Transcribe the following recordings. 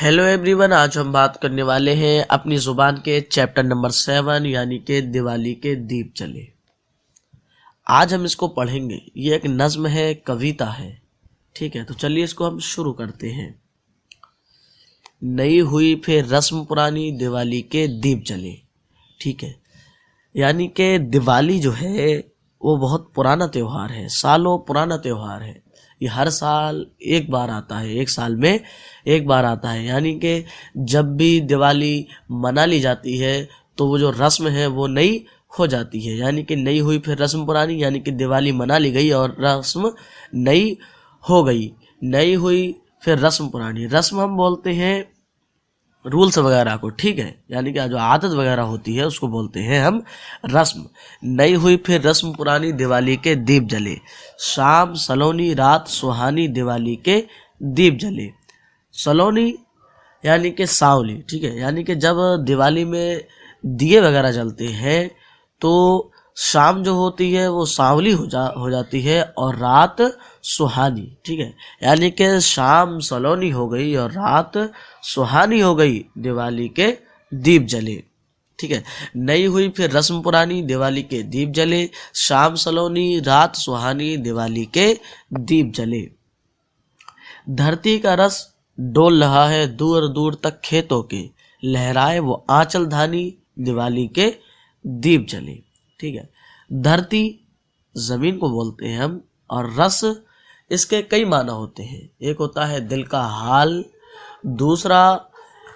Hello everyone, आज हम बात करने वाले हैं अपनी ज़ुबान के चैप्टर नंबर 7 यानी कि दिवाली के दीप जले। आज हम इसको पढ़ेंगे। ये एक नज़्म है, कविता है। ठीक है, तो चलिए इसको हम शुरू करते हैं। नई हुई फिर रस्म पुरानी, दिवाली के दीप जले। ठीक है, यानी कि दिवाली जो है वो बहुत पुराना त्यौहार है, सालों पुराना त्यौहार है। ये हर साल एक बार आता है, एक साल में एक बार आता है। यानी कि जब भी दिवाली मना ली जाती है तो वो जो रस्म है वो नई हो जाती है। यानी कि नई हुई फिर रस्म पुरानी, यानी कि दिवाली मना ली गई और रस्म नई हो गई। नई हुई फिर रस्म पुरानी। रस्म हम बोलते हैं रूल्स वगैरह को। ठीक है, यानी कि जो आदत वगैरह होती है उसको बोलते हैं हम रस्म। नई हुई फिर रस्म पुरानी, दिवाली के दीप जले। शाम सलोनी, रात सुहानी, दिवाली के दीप जले। सलोनी यानी कि सांवली। ठीक है, यानी कि जब दिवाली में दिए वगैरह जलते हैं तो शाम जो होती है वो सांवली हो जाती है और रात सुहानी। ठीक है, यानी कि शाम सलोनी हो गई और रात सुहानी हो गई, दिवाली के दीप जले। ठीक है, नई हुई फिर रस्म पुरानी, दिवाली के दीप जले। शाम सलोनी, रात सुहानी, दिवाली के दीप जले। धरती का रस डोल रहा है दूर दूर तक खेतों के, लहराए वो आंचल धानी, दिवाली के दीप जले। ठीक है, धरती जमीन को बोलते हैं हम, और रस इसके कई माना होते हैं। एक होता है दिल का हाल, दूसरा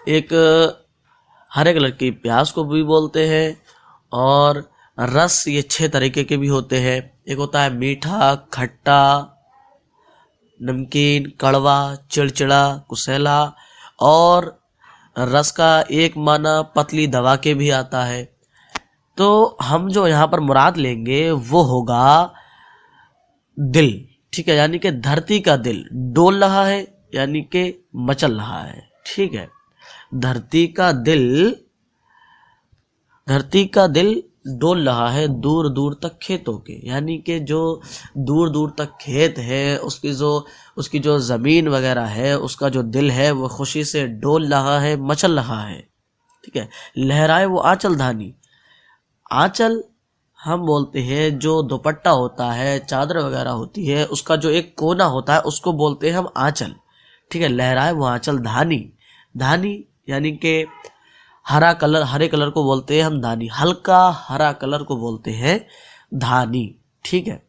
एक हरे कलर की प्यास को भी बोलते हैं, और रस ये 6 तरीके के भी होते हैं। एक होता है मीठा, खट्टा, नमकीन, कड़वा, चिड़चिड़ा, कुसेला, और रस का एक माना पतली दवा के भी आता है। तो हम जो यहाँ पर मुराद लेंगे वो होगा दिल। ठीक है, यानी कि धरती का दिल डोल रहा है, यानी कि मचल रहा है। ठीक है, धरती का दिल डोल रहा है दूर दूर तक खेतों के, यानी कि जो दूर दूर तक खेत है उसकी जो ज़मीन वगैरह है, उसका जो दिल है वो खुशी से डोल रहा है, मचल रहा है। ठीक है, लहराए वो आंचल धानी। आंचल हम बोलते हैं जो दुपट्टा होता है, चादर वगैरह होती है, उसका जो एक कोना होता है उसको बोलते हैं हम आंचल। ठीक है, लहराए वो आंचल धानी। धानी यानी कि हरे कलर को बोलते हैं हम धानी, हल्का हरा कलर को बोलते हैं धानी। ठीक है,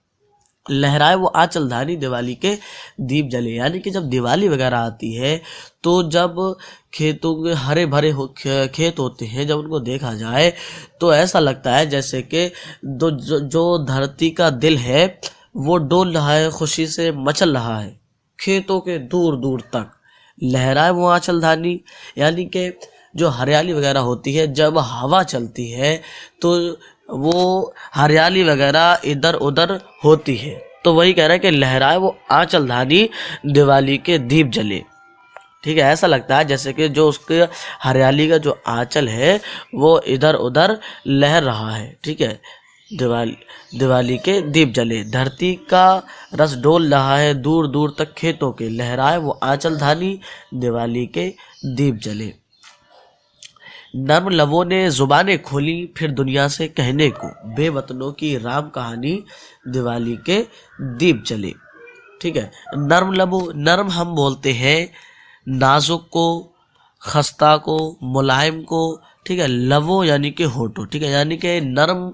लहराए वो आंचल धानी, दिवाली के दीप जले। यानी कि जब दिवाली वगैरह आती है तो जब खेतों के हरे भरे खेत होते हैं, जब उनको देखा जाए तो ऐसा लगता है जैसे कि जो धरती का दिल है वो डोल रहा है, खुशी से मचल रहा है खेतों के दूर दूर तक। लहराए वो आंचल धानी, यानी कि जो हरियाली वगैरह होती है, जब हवा चलती है तो वो हरियाली वगैरह इधर उधर होती है। तो वही कह रहा है कि लहराए वो आंचल धानी, दिवाली के दीप जले। ठीक है, ऐसा लगता है जैसे कि जो उसके हरियाली का जो आंचल है वो इधर उधर लहर रहा है। ठीक है, दिवाली के दीप जले। धरती का रस डोल रहा है दूर दूर तक खेतों के, लहराए वो आंचल धानी, दिवाली के दीप जले। नर्म लबों ने जुबानें खोली फिर दुनिया से कहने को, बेवतनों की राम कहानी, दिवाली के दीप जले। ठीक है, नर्म लबों, नर्म हम बोलते हैं नाजुक को, खस्ता को, मुलायम को। ठीक है, लबों यानी कि होठों। ठीक है, यानी कि नर्म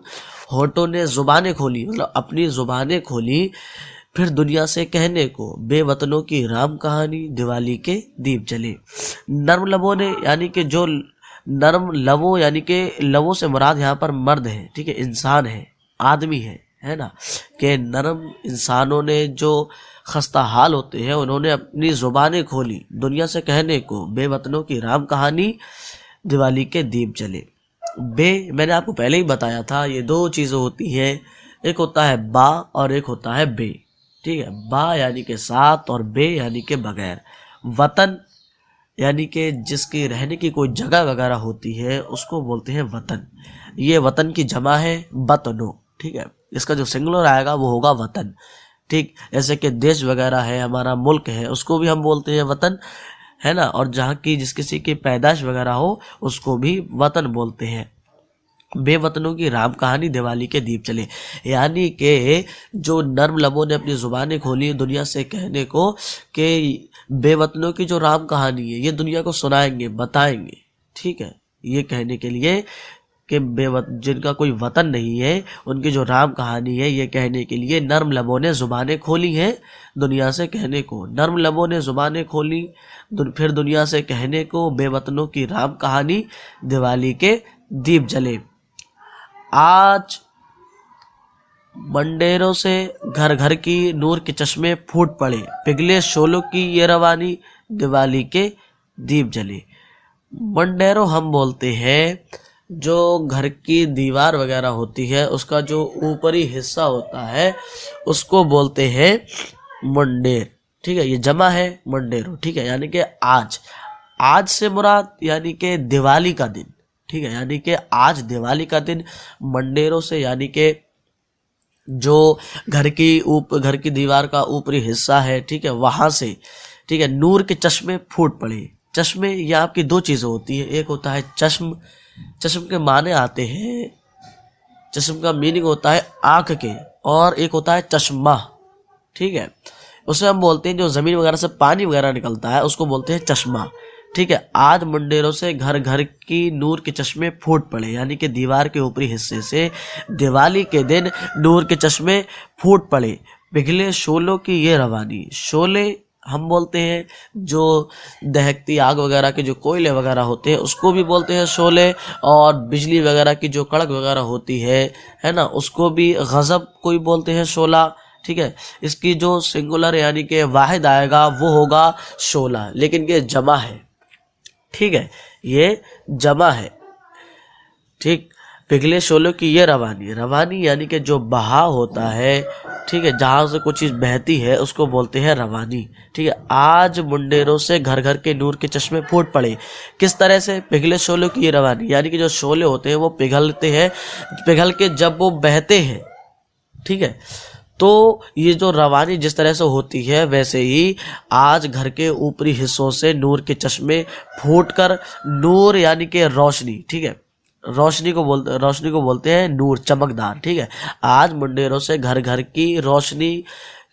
होठों ने जुबानें खोली, मतलब अपनी जुबानें खोली फिर दुनिया से कहने को, बेवतनों की राम कहानी, दिवाली के दीप जले। नर्म लबों ने यानी कि जो नर्म लबों, यानी कि लबों से मुराद यहाँ पर मर्द है। ठीक है, इंसान है, आदमी है ना, कि नर्म इंसानों ने जो खस्ता हाल होते हैं उन्होंने अपनी जुबानें खोली दुनिया से कहने को, बेवतनों की राम कहानी, दिवाली के दीप जले। मैंने आपको पहले ही बताया था, ये 2 चीज़ें होती हैं, एक होता है बा और एक होता है बे। ठीक है, बा यानी कि साथ और बे यानी कि बगैर। वतन यानी कि जिसकी रहने की कोई जगह वगैरह होती है उसको बोलते हैं वतन। ये वतन की जमा है वतनो। ठीक है, इसका जो सिंगुलर आएगा वो होगा वतन। ठीक, जैसे कि देश वगैरह है, हमारा मुल्क है, उसको भी हम बोलते हैं वतन, है ना, और जहाँ की जिस किसी की पैदाइश वगैरह हो उसको भी वतन बोलते हैं। बेवतनों की राम कहानी दिवाली के दीप जले, यानी कि जो नर्म लबों ने अपनी ज़ुबानें खोली दुनिया से कहने को कि बेवतनों की जो राम कहानी है ये दुनिया को सुनाएंगे, बताएंगे, ठीक है, ये कहने के लिए कि जिनका कोई वतन नहीं है उनकी जो राम कहानी है ये कहने के लिए नर्म लबों ने ज़ुबानें खोली हैं दुनिया से कहने को। नर्म लबों ने ज़ुबानें खोली फिर दुनिया से कहने को, बेवतनों की राम कहानी दिवाली के दीप जले। आज मंडेरों से घर घर की नूर के चश्मे फूट पड़े, पिघले शोलों की ये रवानी दिवाली के दीप जले। मंडेरों हम बोलते हैं जो घर की दीवार वगैरह होती है उसका जो ऊपरी हिस्सा होता है उसको बोलते हैं मंडेर, ठीक है, ये जमा है मंडेरो, ठीक है, यानी कि आज से मुराद यानी कि दिवाली का दिन, ठीक है, यानी कि आज दिवाली का दिन मंडेरों से यानी कि जो घर की दीवार का ऊपरी हिस्सा है, ठीक है, वहां से, ठीक है, नूर के चश्मे फूट पड़े। चश्मे ये आपकी दो चीजें होती है, एक होता है चश्म, चश्म के माने आते हैं, चश्म का मीनिंग होता है आंख के, और एक होता है चश्मा, ठीक है, उसे हम बोलते हैं जो जमीन वगैरह से पानी वगैरह निकलता है उसको बोलते हैं चश्मा, ठीक है। आज मंडेरों से घर घर की नूर के चश्मे फूट पड़े, यानी कि दीवार के ऊपरी हिस्से से दिवाली के दिन नूर के चश्मे फूट पड़े, पिघले शोलों की ये रवानी। शोले हम बोलते हैं जो दहकती आग वगैरह के जो कोयले वगैरह होते हैं उसको भी बोलते हैं शोले, और बिजली वगैरह की जो कड़क वगैरह होती है ना, उसको भी गज़ब कोई बोलते हैं शोला, ठीक है। इसकी जो सिंगुलर यानी कि वाहिद आएगा वो होगा शोला, लेकिन ये जमा है, ठीक है, ये जमा है, ठीक। पिघले शोलों की ये रवानी, रवानी यानी कि जो बहाव होता है, ठीक है, जहाँ से कुछ चीज़ बहती है उसको बोलते हैं रवानी, ठीक है। आज मुंडेरों से घर घर के नूर के चश्मे फूट पड़े, किस तरह से? पिघले शोलों की ये रवानी, यानी कि जो शोले होते हैं वो पिघलते हैं, पिघल के जब वो बहते हैं, ठीक है, तो ये जो रवानी जिस तरह से होती है वैसे ही आज घर के ऊपरी हिस्सों से नूर के चश्मे फूटकर, नूर यानी कि रोशनी, ठीक है, रोशनी को बोलते हैं नूर, चमकदार, ठीक है। आज मुंडेरों से घर घर की रोशनी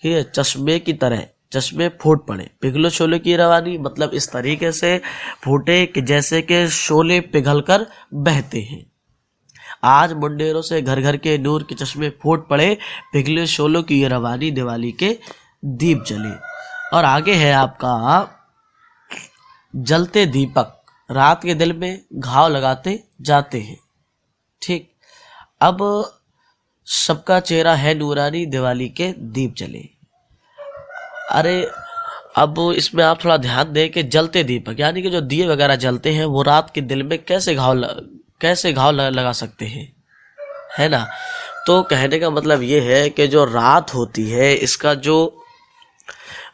के चश्मे की तरह चश्मे फूट पड़े, पिघलो शोले की रवानी, मतलब इस तरीके से फूटे कि जैसे कि शोले पिघलकर बहते हैं। आज मुंडेरों से घर घर के नूर के चश्मे फूट पड़े, पिघले शोलों की ये रवानी दिवाली के दीप जले। और आगे है आपका जलते दीपक रात के दिल में घाव लगाते जाते हैं, ठीक। अब सबका चेहरा है नूरानी दिवाली के दीप जले। अरे अब इसमें आप थोड़ा ध्यान दें कि जलते दीपक यानी कि जो दिए वगैरह जलते हैं वो रात के दिल में कैसे घाव लगा सकते हैं, है ना। तो कहने का मतलब ये है कि जो रात होती है इसका जो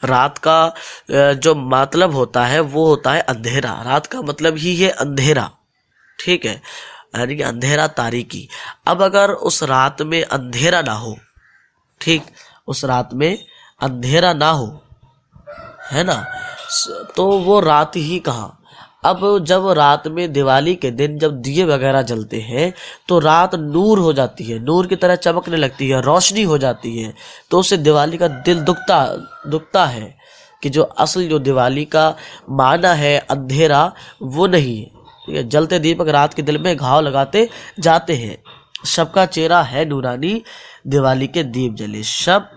रात का जो मतलब होता है वो होता है अंधेरा, रात का मतलब ही है अंधेरा, ठीक है, यानी कि अंधेरा तारीकी। अब अगर उस रात में अंधेरा ना हो, ठीक, उस रात में अंधेरा ना हो, है ना, तो वो रात ही कहाँ। अब जब रात में दिवाली के दिन जब दिए वगैरह जलते हैं तो रात नूर हो जाती है, नूर की तरह चमकने लगती है, रोशनी हो जाती है, तो उससे दिवाली का दिल दुखता है कि जो असल जो दिवाली का माना है अंधेरा वो नहीं है, ठीक है। जलते दीपक रात के दिल में घाव लगाते जाते हैं, सबका चेहरा है नूरानी दिवाली के दीप जले। शब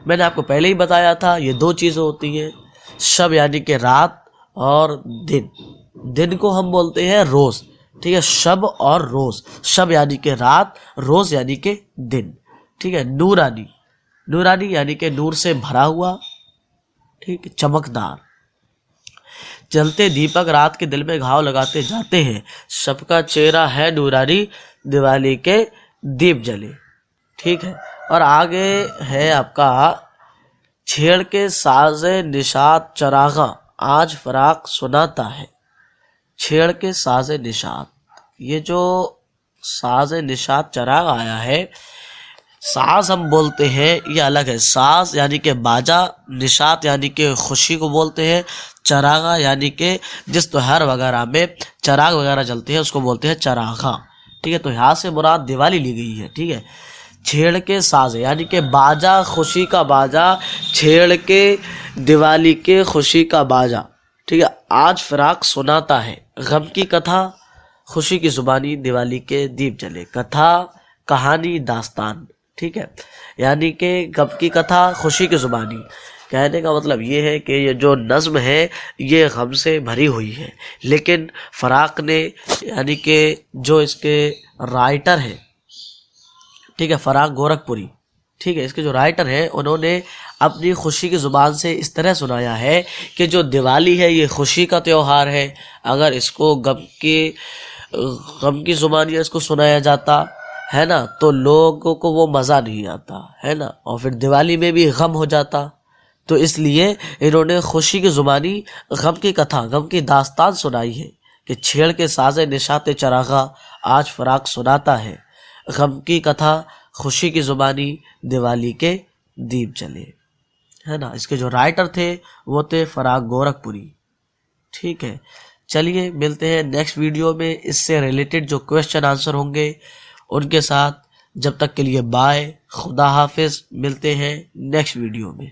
मैंने आपको पहले ही बताया था ये दो चीज़ें होती हैं, शब यानी कि रात और दिन को हम बोलते हैं रोज, ठीक है, शब और रोज, शब यानी कि रात, रोज यानी कि दिन, ठीक है। नूरानी यानी कि नूर से भरा हुआ, ठीक, चमकदार। जलते दीपक रात के दिल में घाव लगाते जाते हैं, सबका चेहरा है नूरानी दिवाली के दीप जले, ठीक है। और आगे है आपका छेड़ के साज़े निशात चरागा आज फराक सुनाता है। छेड़ के साज़े निशात, ये जो साज़े निशात चराग आया है, साज हम बोलते हैं ये अलग है, साज यानी कि बाजा, निशात यानी कि खुशी को बोलते हैं, चरागा यानी कि जिस त्योहार वगैरह में चराग वगैरह जलते हैं उसको बोलते हैं चरागा। ठीक है, तो यहाँ से मुराद दिवाली ली गई है। ठीक है, छेड़ के साज यानी कि बाजा, खुशी का बाजा, छेड़ के दिवाली के खुशी का बाजा। ठीक है, आज फिराक सुनाता है, गम की कथा, खुशी की जुबानी, दिवाली के दीप जले। कथा, कहानी, दास्तान। ठीक है, यानी कि गम की कथा, खुशी की जुबानी। कहने का मतलब ये है कि ये जो नज़्म है ये गम से भरी हुई है, लेकिन फराक ने यानी कि जो इसके राइटर है, ठीक है, फराक गोरखपुरी, ठीक है, इसके जो राइटर है उन्होंने अपनी खुशी की ज़ुबान से इस तरह सुनाया है कि जो दिवाली है ये खुशी का त्यौहार है, अगर इसको गम की ज़ुबानिया इसको सुनाया जाता है ना तो लोगों को वो मज़ा नहीं आता है ना, और फिर दिवाली में भी गम हो जाता। तो इसलिए इन्होंने खुशी की ज़ुबानी गम की कथा, गम की दास्तान सुनाई है कि छेड़ के साज़े निशाते चरागा, आज फराक सुनाता है, गम की कथा, खुशी की ज़ुबानी, दिवाली के दीप जले। है ना, इसके जो राइटर थे वो थे फराक गोरखपुरी। ठीक है, चलिए मिलते हैं नेक्स्ट वीडियो में इससे रिलेटेड जो क्वेश्चन आंसर होंगे उनके साथ। जब तक के लिए बाय, खुदा हाफिज़, मिलते हैं नेक्स्ट वीडियो में।